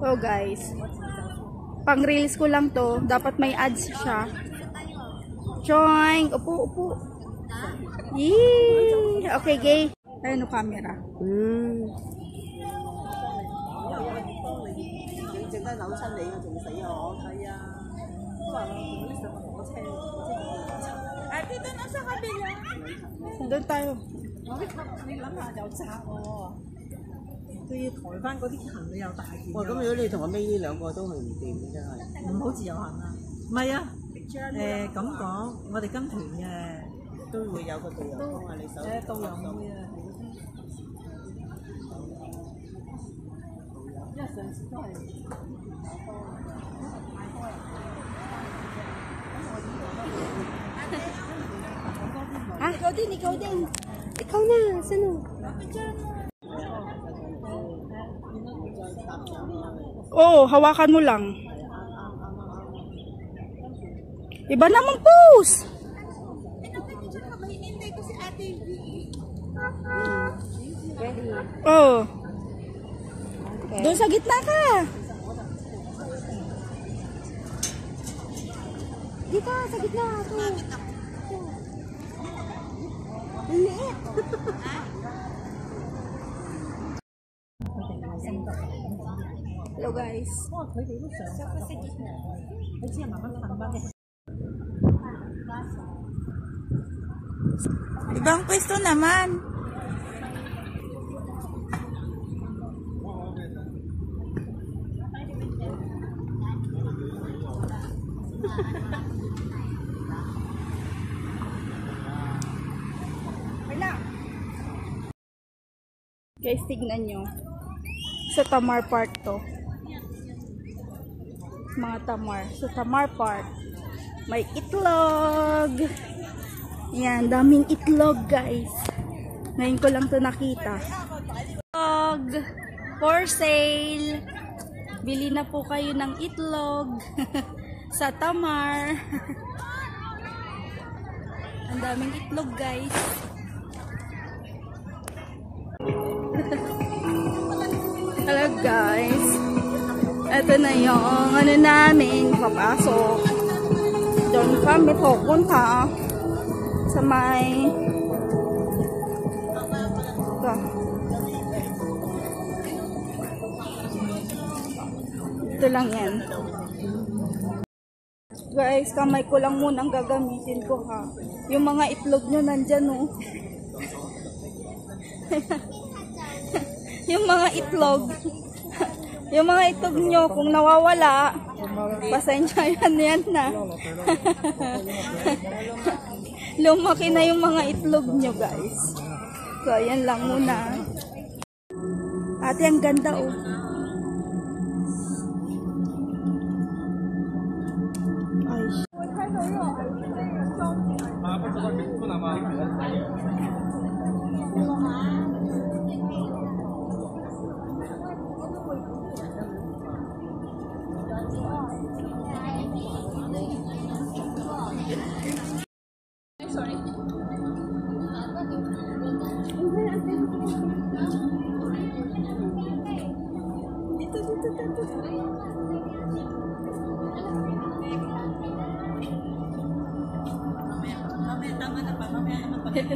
Oh guys, pang reels ko lang to, dapat may ads siya. Choing, upo. Yee! Okay, gay. Ayun yung camera. Dito na sa kabila. Doon tayo. 你諗下有窄喎，都要抬翻嗰啲行李又大件。哇！咁如果你同阿 May 呢兩個都去唔掂，真係唔好自由行啊！唔係啊，咁講，我哋跟團嘅都會有個導遊幫下你手。導遊唔會啊，因為上次都係Ah, ikaw din. Ikaw na, sino? Oh, hawakan mo lang. Iba naman pose. Oh. Doon sa gitna ka. Dito, sa gitna. Liit. Hello guys. Ibang pwesto naman. Guys, tignan nyo. Sa Tamar Park to. Mga Tamar. Sa Tamar Park. May itlog. Yan, daming itlog guys. Ngayon ko lang to nakita. Itlog. For sale. Bili na po kayo ng itlog. Sa Tamar. Ang daming itlog guys. Hello guys, ito na yung ano namin, papasok. Doon kami pupunta sa may ito lang yan guys. Kamay ko lang muna ang gagamitin ko ha. Yung mga itlog nyo nandyan oh. Yung mga itlog yung mga itlog nyo kung nawawala, pasensya yan na. Lumaki na yung mga itlog nyo guys. So ayan lang muna. Ate, ang ganda oh. Ay,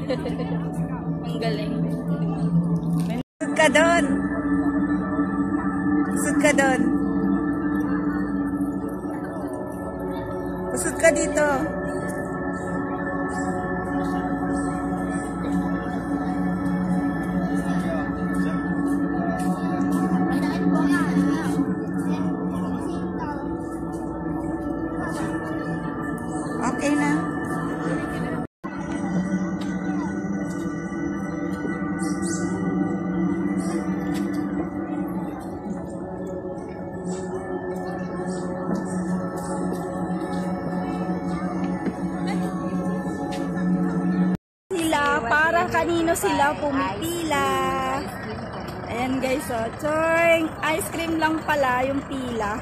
ang galing. Sud ka doon. Sud ka doon. Sud ka dito. Okay na. Para kanino sila pumipila. Ayan guys, so choing ice cream lang pala yung pila.